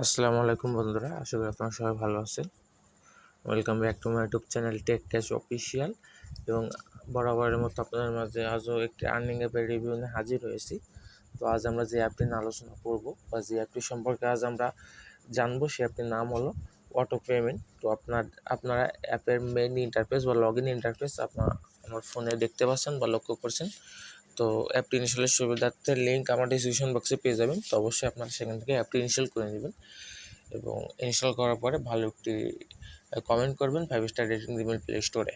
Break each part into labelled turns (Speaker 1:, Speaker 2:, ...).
Speaker 1: আসসালামু আলাইকুম বন্ধুরা, আশা করি আপনারা সবাই ভালো আছেন। Welcome back to my YouTube channel Tech Cash Official. এবং বরাবরের মতো আপনাদের মাঝে আজও একটি আর্নিং অ্যাপের রিভিউ নিয়ে হাজির হয়েছি। তো আজ আমরা যে অ্যাপটি নিয়ে আলোচনা করব বা যে অ্যাপটি সম্পর্কে আজ আমরা জানবো, সেই অ্যাপটির নাম হলো অটো পেমেন্ট। তো আপনারা অ্যাপের মেইন ইন্টারফেস বা লগ ইন ইন্টারফেস আমার ফোনে দেখতে পাচ্ছেন বা লক্ষ্য করছেন। তো অ্যাপটি ইনস্টলের সুবিধার্থে লিঙ্ক আমার ডিসক্রিপশন বক্সে পেয়ে যাবেন। তো অবশ্যই আপনারা সেখান থেকে অ্যাপটি ইনস্টল করে নেবেন এবং ইনস্টল করার পরে ভালো একটি কমেন্ট করবেন, 5 স্টার রেটিং দেবেন প্লে স্টোরে।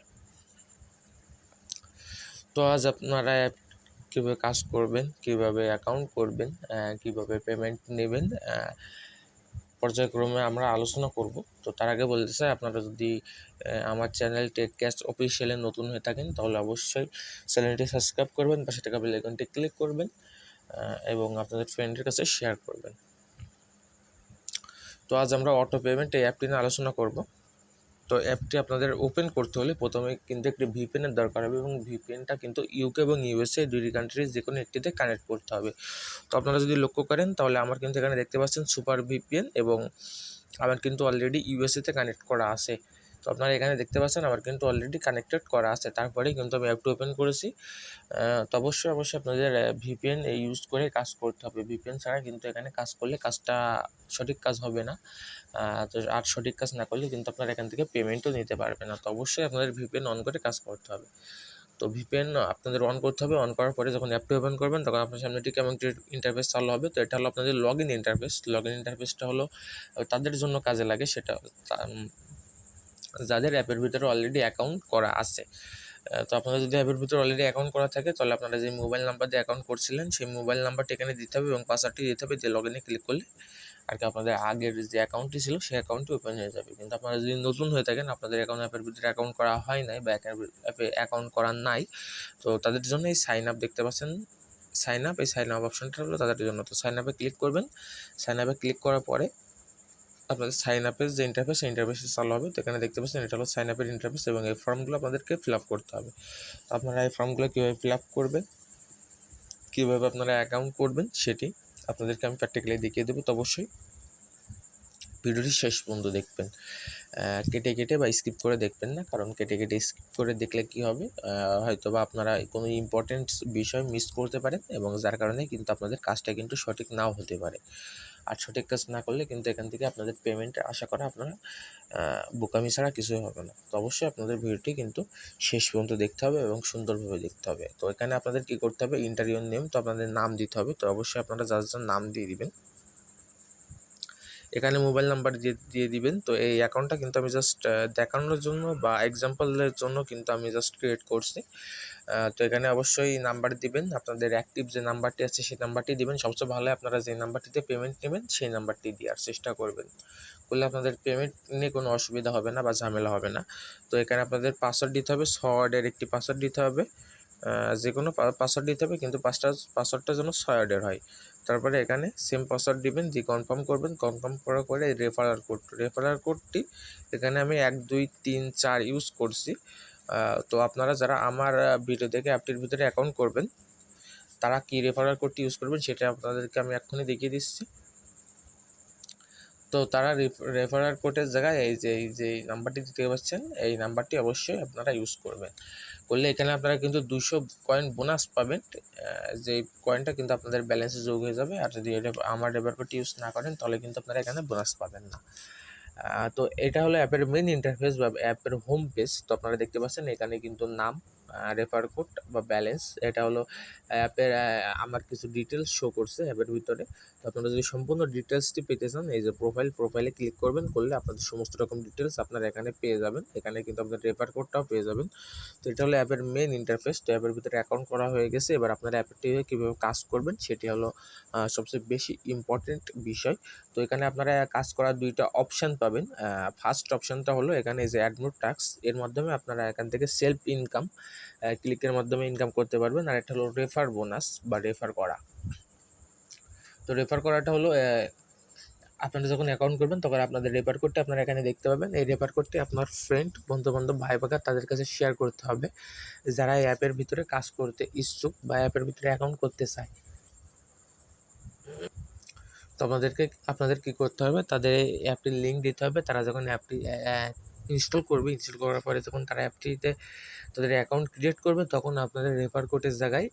Speaker 1: তো আজ আপনারা অ্যাপ কীভাবে কাজ করবেন, কীভাবে অ্যাকাউন্ট করবেন, কীভাবে পেমেন্ট নেবেন, পর্যায়ক্রমে আমরা আলোচনা করব। তো তার আগে বলতে চাই, আপনারা যদি আমার চ্যানেল টেক ক্যাশ অফিসিয়ালে নতুন হয়ে থাকেন তাহলে অবশ্যই চ্যানেলটি সাবস্ক্রাইব করবেন, পাশে থাকা বেল আইকনটি ক্লিক করবেন এবং আপনাদের ফ্রেন্ডের কাছে শেয়ার করবেন। তো আজ আমরা অটো পেমেন্ট এই অ্যাপটি নিয়ে আলোচনা করব। তো অ্যাপটি আপনাদের ওপেন করতে হলে প্রথমে কিন্তু একটি ভিপিএনের দরকার হবে এবং ভিপিএনটা কিন্তু ইউকে এবং ইউএসএ দুটি কান্ট্রির যে কোনো একটিতে কানেক্ট করতে হবে। তো আপনারা যদি লক্ষ্য করেন তাহলে আমার কিন্তু এখানে দেখতে পাচ্ছেন সুপার ভিপিএন এবং আমার কিন্তু অলরেডি ইউএসএতে কানেক্ট করা আছে। তো আপনারা এখানে দেখতে পাচ্ছেন আমার কিন্তু অলরেডি কানেক্টেড করা আছে, তারপরেই কিন্তু আমি অ্যাপটি ওপেন করেছি। তো অবশ্যই আপনাদের ভিপিএন ইউজ করে কাজ করতে হবে। ভিপিএন ছাড়া কিন্তু এখানে কাজ করলে কাজটা সঠিক কাজ হবে না। তো আর সঠিক কাজ না করলে কিন্তু আপনারা এখান থেকে পেমেন্টও নিতে পারবেন না। তো অবশ্যই আপনাদের ভিপিএন অন করে কাজ করতে হবে। তো ভিপিএন আপনাদের অন করতে হবে। অন করার পরে যখন অ্যাপটি ওপেন করবেন তখন আপনার সামনে ঠিক কেমন একটি ইন্টারফেস চালু হবে। তো এটা হলো আপনাদের log in interface. Log in ইন্টারফেসটা হলো তাদের জন্য কাজে লাগে, সেটা যাদের অ্যাপের ভিতরে অলরেডি অ্যাকাউন্ট করা আছে। তো আপনাদের যদি অ্যাপের ভিতরে অলরেডি অ্যাকাউন্ট করা থাকে তাহলে আপনারা যে মোবাইল নাম্বার দিয়ে অ্যাকাউন্ট করছিলেন সেই মোবাইল নাম্বারটি এখানে দিতে হবে এবং পাসওয়ার্ডটি দিতে হবে। যে লগ ইনে ক্লিক করলে আর কি আপনাদের আগের যে অ্যাকাউন্টটি ছিল সেই অ্যাকাউন্টটি ওপেন হয়ে যাবে। কিন্তু আপনারা যদি নতুন হয়ে থাকেন, আপনাদের অ্যাপের ভিতরে অ্যাকাউন্ট করা হয় নাই বা অ্যাপে অ্যাকাউন্ট করা নাই, তো তাদের জন্য এই সাইন আপ দেখতে পাচ্ছেন, সাইন আপ, এই সাইন আপ অপশনটা হলো তাদের জন্য। তো সাইন আপে ক্লিক করবেন। সাইন আপে ক্লিক করার পরে আপনাদের সাইন আপের যে ইন্টারফেস সেই ইন্টারফেসে চালু হবে। তো এখানে দেখতে পাচ্ছেন এটা হলো সাইন আপের ইন্টারফেস এবং এই ফর্মগুলো আপনাদেরকে ফিল আপ করতে হবে। তো আপনারা এই ফর্মগুলো কীভাবে ফিল আপ করবেন, কীভাবে আপনারা অ্যাকাউন্ট করবেন সেটি আপনাদেরকে আমি প্র্যাকটিক্যালি দেখিয়ে দেবো। তো অবশ্যই ভিডিওটি শেষ পর্যন্ত দেখবেন, কেটে কেটে বা স্কিপ করে দেখবেন না, কারণ কেটে কেটে স্কিপ করে দেখলে কি হবে, হয়তো বা আপনারা কোনো ইম্পর্টেন্ট বিষয় মিস করতে পারেন এবং যার কারণে কিন্তু আপনাদের কাজটা কিন্তু সঠিক নাও হতে পারে। আর সঠিক কাজ না করলে কিন্তু এখান থেকে আপনাদের পেমেন্টের আশা করা আপনারা বোকামি ছাড়া কিছুই হবে না। তো অবশ্যই আপনাদের ভিডিওটি কিন্তু শেষ পর্যন্ত দেখতে হবে এবং সুন্দরভাবে দেখতে হবে। তো এখানে আপনাদের কি করতে হবে, এন্টার ইওর নেম, তো আপনাদের নাম দিতে হবে। তো অবশ্যই আপনারা যার যার নাম দিয়ে দিবেন। এখানে মোবাইল নাম্বার দিয়ে দিবেন। তো এই অ্যাকাউন্টটা কিন্তু আমি জাস্ট দেখানোর জন্য বা এক্সাম্পলের জন্য কিন্তু আমি জাস্ট ক্রিয়েট করছি। তো এখানে অবশ্যই নাম্বার দিবেন, আপনাদের অ্যাক্টিভ যে নাম্বারটি আছে সেই নাম্বারটি দিবেন। সবচেয়ে ভালো আপনারা যে নাম্বারটিতে পেমেন্ট নেবেন সেই নাম্বারটি দেওয়ার চেষ্টা করবেন, করলে আপনাদের পেমেন্ট নিয়ে কোনো অসুবিধা হবে না বা ঝামেলা হবে না। তো এখানে আপনাদের পাসওয়ার্ড দিতে হবে, 6 ওয়ার্ডের একটি পাসওয়ার্ড দিতে হবে। যে কোনো পাসওয়ার্ড দিতে হবে, কিন্তু পাসওয়ার্ডটা যেন 6 ওয়ার্ডের হয়। তারপরে এখানে সেম পাসওয়ার্ড দিবেন, দিয়ে কনফার্ম করবেন। কনফার্ম করার পরে রেফারাল কোডটি এখানে আমি 1 2 3 4 ইউজ করছি। তো আপনারা যারা আমার ভিডিও দেখে অ্যাপটির ভিতরে অ্যাকাউন্ট করবেন তারা কি রেফারাল কোডটি ইউজ করবেন সেটা আপনাদেরকে আমি এক্ষুনি দেখিয়ে দিচ্ছি। তো তারা রেফারাল কোডের জায়গায় এই যে নাম্বারটি দিতে পারছেন, এই নাম্বারটি অবশ্যই আপনারা ইউজ করবেন। করলে এখানে আপনারা কিন্তু 200 কয়েন বোনাস পাবেন। যে কয়েনটা কিন্তু আপনাদের ব্যালেন্সে যোগ হয়ে যাবে। আর যদি আমার রেফার কোডটি ইউজ না করেন তাহলে কিন্তু আপনারা এখানে বোনাস পাবেন না। তো এটা হলো অ্যাপের মেন ইন্টারফেস বা অ্যাপের হোম পেজ। তো আপনারা দেখতে পাচ্ছেন এখানে কিন্তু নাম, রেফার কোড বা ব্যালেন্স, এটা হলো অ্যাপের আমার কিছু ডিটেলস শো করছে অ্যাপের ভিতরে। তো আপনারা যদি সম্পূর্ণ ডিটেলসটি পেতে চান, এই যে প্রোফাইলে ক্লিক করবেন, করলে আপনাদের সমস্ত রকম ডিটেলস আপনারা এখানে পেয়ে যাবেন। এখানে কিন্তু আপনার রেফার কোডটাও পেয়ে যাবেন। তো এটা হলো অ্যাপের মেন ইন্টারফেস। তো অ্যাপের ভিতরে অ্যাকাউন্ট করা হয়ে গেছে। এবার আপনারা অ্যাপটি কীভাবে কাজ করবেন সেটি হলো সবচেয়ে বেশি ইম্পর্টেন্ট বিষয়। তো এখানে আপনারা কাজ করার 2টা অপশান পাবেন। ফার্স্ট অপশানটা হলো এখানে যে অ্যাড মোর টাস্ক, এর মাধ্যমে আপনারা এখান থেকে সেলফ ইনকাম ক্লিকের মাধ্যমে ইনকাম করতে পারবেন। আর একটা হলো রেফার বোনাস বা রেফার করা। তো রেফার করাটা হলো আপনারা যখন অ্যাকাউন্ট করবেন তখন আপনাদের রেফার কোডটি আপনারা এখানে দেখতে পাবেন। এই রেফার কোডটি আপনার ফ্রেন্ড, বন্ধুবান্ধব, ভাই বাগা তাদের কাছে শেয়ার করতে হবে যারা এই অ্যাপের ভিতরে কাজ করতে ইচ্ছুক বা অ্যাপের ভিতরে অ্যাকাউন্ট করতে চায়। তো আপনাদের কী করতে হবে, তাদের এই অ্যাপটির লিঙ্ক দিতে হবে। তারা যখন অ্যাপটি ইনস্টল করবে, ইনস্টল করার পরে যখন তারা অ্যাপটিতে তাদের অ্যাকাউন্ট ক্রিয়েট করবে, তখন আপনাদের রেফার কোডের জায়গায়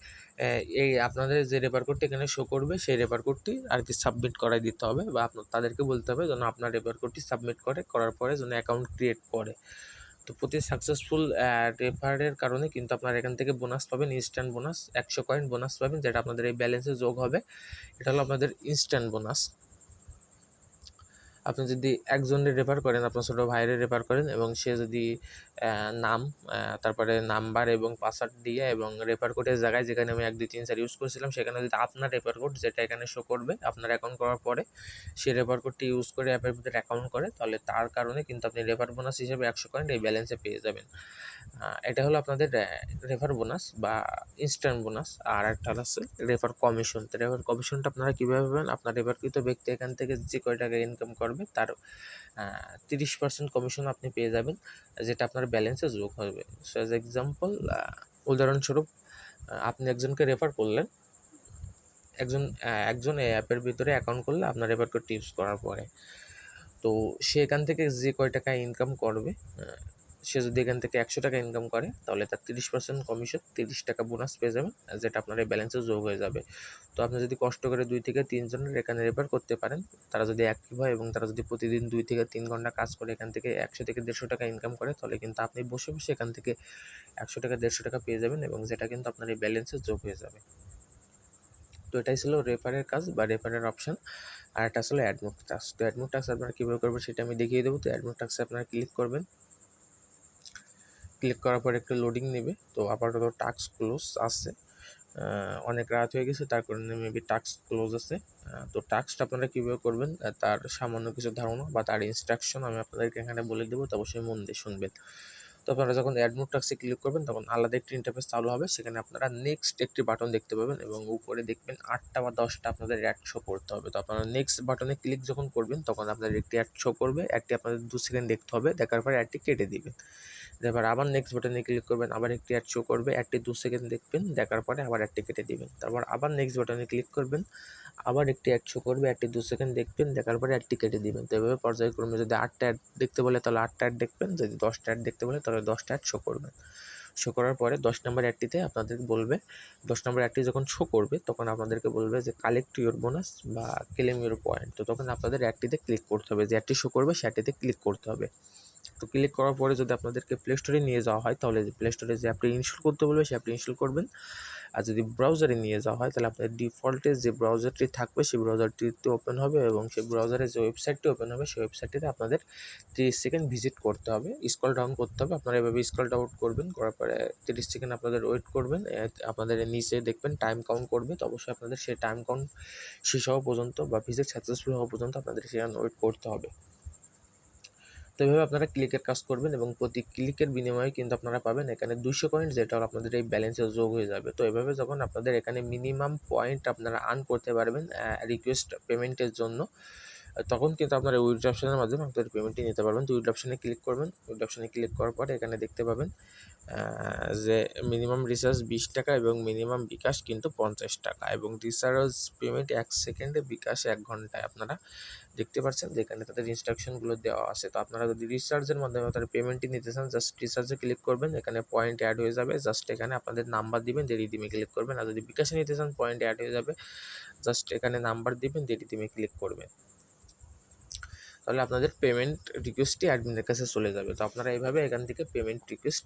Speaker 1: এই আপনাদের যে রেফার কোডটি এখানে শো করবে, সেই রেফার কোডটি আর কি সাবমিট করাই দিতে হবে, বা তাদেরকে বলতে হবে যেন আপনার রেফার কোডটি সাবমিট করার পরে যেন অ্যাকাউন্ট ক্রিয়েট করে। তো প্রতি সাকসেসফুল রেফারের কারণে কিন্তু আপনারা এখান থেকে বোনাস পাবেন, ইনস্ট্যান্ট বোনাস 100 কয়েন বোনাস পাবেন, যেটা আপনাদের এই ব্যালেন্সে যোগ হবে। এটা হলো আপনাদের ইনস্ট্যান্ট বোনাস। আপনি যদি একজনের রেফার করেন, আপনার ছোটো ভাইয়ের রেফার করেন, এবং সে যদি নাম তারপরে নাম্বার এবং পাসওয়ার্ড দিয়ে এবং রেফার কোডের জায়গায় যেখানে আমি 1 2 3 4 ইউজ করেছিলাম, সেখানে যদি আপনার রেফার কোড যেটা এখানে শো করবে আপনার অ্যাকাউন্ট করার পরে সে রেফার কোডটি ইউজ করে অ্যাপের ভিতরে অ্যাকাউন্ট করে, তাহলে তার কারণে কিন্তু আপনি রেফার বোনাস হিসেবে 100 কয়েন এই ব্যালেন্সে পেয়ে যাবেন। এটা হলো আপনাদের রেফার বোনাস বা ইনস্ট্যান্ট বোনাস। আর একটা হচ্ছে রেফার কমিশন। তো রেফার কমিশনটা আপনারা কীভাবে পাবেন, আপনার রেফারকৃত ব্যক্তি এখান থেকে যে কয় টাকা ইনকাম করবে তার 30% কমিশন আপনি পেয়ে যাবেন, যেটা আপনার ব্যালেন্সে যোগ হবে। সো অ্যাজ এক্সাম্পল, উদাহরণস্বরূপ আপনি একজনকে রেফার করলেন, একজন এই অ্যাপের ভিতরে অ্যাকাউন্ট করলে আপনার রেফার কোডটি ইউজ করার পরে, তো সে এখান থেকে যে কয় টাকা ইনকাম করবে, সে যদি এখান থেকে 100 টাকা ইনকাম করে, তাহলে তার 30% কমিশন 30 টাকা বোনাস পেয়ে যাবেন, যেটা আপনার এই ব্যালেন্সে যোগ হয়ে যাবে। তো আপনি যদি কষ্ট করে 2 থেকে 3 জনের এখানে রেফার করতে পারেন, তারা যদি অ্যাক্টিভ হয় এবং তারা যদি প্রতিদিন 2 থেকে 3 ঘন্টা কাজ করে এখান থেকে 100 থেকে 150 টাকা ইনকাম করে, তাহলে কিন্তু আপনি বসে বসে এখান থেকে 100 টাকা 150 টাকা পেয়ে যাবেন, এবং যেটা কিন্তু আপনার এই ব্যালেন্সে যোগ হয়ে যাবে। তো এটাই ছিল রেফারের কাজ বা রেফারের অপশান। আর এটা আসলে অ্যাডমিট টাস্ক। তো অ্যাডমিট টাস্ক আপনারা কীভাবে করবেন সেটা আমি দেখিয়ে দেবো। তো অ্যাডমিট টাস্কে আপনারা ক্লিক করবেন, ক্লিক করার পর একটু লোডিং নেবে। তো আপাতত টাস্ক ক্লোজ আছে, অনেক রাত হয়ে গেছে, তার কারণে মেবি টাস্ক ক্লোজ আছে। তো টাস্কটা আপনারা কীভাবে করবেন তার সামান্য কিছু ধারণা বা তার ইনস্ট্রাকশন আমি আপনাদেরকে এখানে বলে দেবো, তো অবশ্যই মন দিয়ে শুনবেন। তো আপনারা যখন অ্যাডমিট টাস্কে ক্লিক করবেন তখন আলাদা একটি ইন্টারফেস চালু হবে, সেখানে আপনারা নেক্সট একটি বাটন দেখতে পাবেন এবং উপরে দেখবেন 8টা বা 10টা আপনাদের অ্যাড শো করতে হবে। তো আপনারা নেক্সট বাটনে ক্লিক যখন করবেন তখন আপনাদের একটি অ্যাড শো করবে, অ্যাডটি আপনাদের 2 সেকেন্ড দেখতে হবে, দেখার পরে অ্যাডটি কেটে দিবেন। এবার আবার নেক্সট বাটনে ক্লিক করবেন, আবার একটি অ্যাড শো করবে, অ্যাডটি 2 সেকেন্ড দেখবেন, দেখার পরে আবার অ্যাডটি কেটে দিবেন। তারপর আবার নেক্সট বাটনে ক্লিক করবেন, আবার একটি অ্যাড শো করবে, অ্যাডটি 2 সেকেন্ড দেখবেন, দেখার পরে অ্যাডটি কেটে দিবেন। তো এভাবে পর্যায়ক্রমে যদি 8টা অ্যাড দেখতে বলে তাহলে 8টা অ্যাড দেখবেন, যদি 10টা অ্যাড দেখতে বলে তাহলে 10টা অ্যাড শো করবেন। শো করার পরে 10 নম্বর অ্যাডটিতে আপনাদের বলবে, 10 নম্বর অ্যাডটি যখন শো করবে তখন আপনাদেরকে বলবে যে কালেক্ট ইউর বোনাস বা ক্লেম ইউর পয়েন্ট। তো তখন আপনাদের অ্যাডটিতে ক্লিক করতে হবে, যে অ্যাডটি শো করবে সে অ্যাডটিতে ক্লিক করতে হবে। তো ক্লিক করার পরে যদি আপনাদেরকে প্লে স্টোরে নিয়ে যাওয়া হয়, তাহলে প্লে স্টোরে যে অ্যাপটি ইনস্টল করতে বলবে সেই অ্যাপটি ইনস্টল করবেন। আর যদি ব্রাউজারে নিয়ে যাওয়া হয়, তাহলে আপনাদের ডিফল্টে যে ব্রাউজারটি থাকবে সেই ব্রাউজারটিতে ওপেন হবে, এবং সেই ব্রাউজারে যে ওয়েবসাইটটি ওপেন হবে সেই ওয়েবসাইটটিতে আপনাদের 30 সেকেন্ড ভিজিট করতে হবে, স্ক্রল ডাউন করতে হবে। আপনারা এভাবে স্ক্রল ডাউন করবেন, করার পরে 30 সেকেন্ড আপনাদের ওয়েট করবেন। আপনাদের নিচে দেখবেন টাইম কাউন্ট করবে, তো অবশ্যই আপনাদের সেই টাইম কাউন্ট শেষ হওয়া পর্যন্ত বা ভিজিট সাকসেসফুল হওয়া পর্যন্ত আপনাদের সেখানে ওয়েট করতে হবে। তো এভাবে আপনারা ক্লিকের কাজ করবেন, এবং প্রতি ক্লিকের বিনিময়ে কিন্তু আপনারা পাবেন এখানে 200 পয়েন্ট, যেটা আপনাদের এই ব্যালেন্সে যোগ হয়ে যাবে। তো এভাবে যখন আপনাদের এখানে মিনিমাম পয়েন্ট আপনারা আর্ন করতে পারবেন রিকোয়েস্ট পেমেন্টের জন্য, তখন কিন্তু আপনারা উইথড্র অপশনের মাধ্যমে আপনাদের পেমেন্টটি নিতে পারবেন। তো উইথড্র অপশনে ক্লিক করবেন, উইথড্র অপশনে ক্লিক করার পরে এখানে দেখতে পাবেন যে মিনিমাম রিচার্জ 20 টাকা এবং মিনিমাম বিকাশ কিন্তু 50 টাকা, এবং রিচার্জ পেমেন্ট 1 সেকেন্ডে, বিকাশ 1 ঘন্টায়। আপনারা দেখতে পাচ্ছেন যেখানে তাদের ইনস্ট্রাকশনগুলো দেওয়া আছে। তো আপনারা যদি রিচার্জের মাধ্যমে তাদের পেমেন্টটি নিতে চান, জাস্ট রিচার্জে ক্লিক করবেন, এখানে পয়েন্ট অ্যাড হয়ে যাবে, জাস্ট এখানে আপনাদের নাম্বার দিবেন, দিয়ে রিডিমে ক্লিক করবেন। আর যদি বিকাশে নিতে চান পয়েন্ট অ্যাড হয়ে যাবে, জাস্ট এখানে নাম্বার দিবেন, দিয়ে রিডিমে ক্লিক করবেন। তাহলে আপনাদের পেমেন্ট রিকোয়েস্টটি অ্যাডমিনের কাছে চলে যাবে। তো আপনারা এইভাবে এখান থেকে পেমেন্ট রিকোয়েস্ট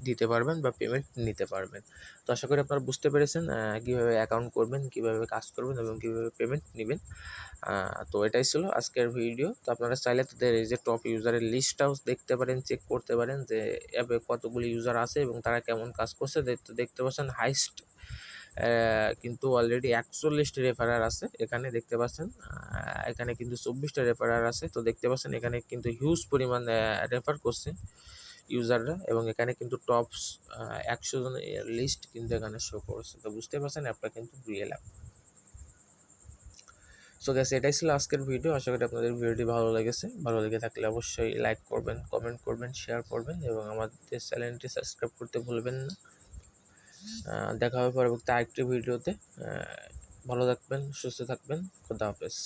Speaker 1: দিতে পারবেন বা পেমেন্ট নিতে পারবেন। তো আশা করি আপনারা বুঝতে পেরেছেন কীভাবে অ্যাকাউন্ট করবেন, কীভাবে কাজ করবেন এবং কীভাবে পেমেন্ট নেবেন। তো এটাই ছিল আজকের ভিডিও। তো আপনারা চাইলে তাদের এই যে টপ ইউজারের লিস্টটাও দেখতে পারেন, চেক করতে পারেন যে অ্যাপে কতগুলি ইউজার আছে এবং তারা কেমন কাজ করছে। দেখতে পাচ্ছেন হাইস্ট কিন্তু অলরেডি 41টি রেফারার আছে, এখানে দেখতে পাচ্ছেন। এখানে কিন্তু 24টা রেফারার আছে। তো দেখতে পাচ্ছেন এখানে কিন্তু হিউজ পরিমাণ রেফার করছে ইউজাররা, এবং এখানে কিন্তু টপস 100 জনের লিস্ট কিন্তু এখানে শো করছে। তো বুঝতে পারছেন অ্যাপটা কিন্তু রিয়েল অ্যাপ। সো গ্যাস, এটাই ছিল আজকের ভিডিও। আশা করি আপনাদের ভিডিওটি ভালো লেগেছে। ভালো লেগে থাকলে অবশ্যই লাইক করবেন, কমেন্ট করবেন, শেয়ার করবেন, এবং আমাদের চ্যানেলটি সাবস্ক্রাইব করতে ভুলবেন না। দেখা হবে পরবর্তী আরেকটি ভিডিওতে। ভালো থাকবেন, সুস্থ থাকবেন। খোদা হাফেজ।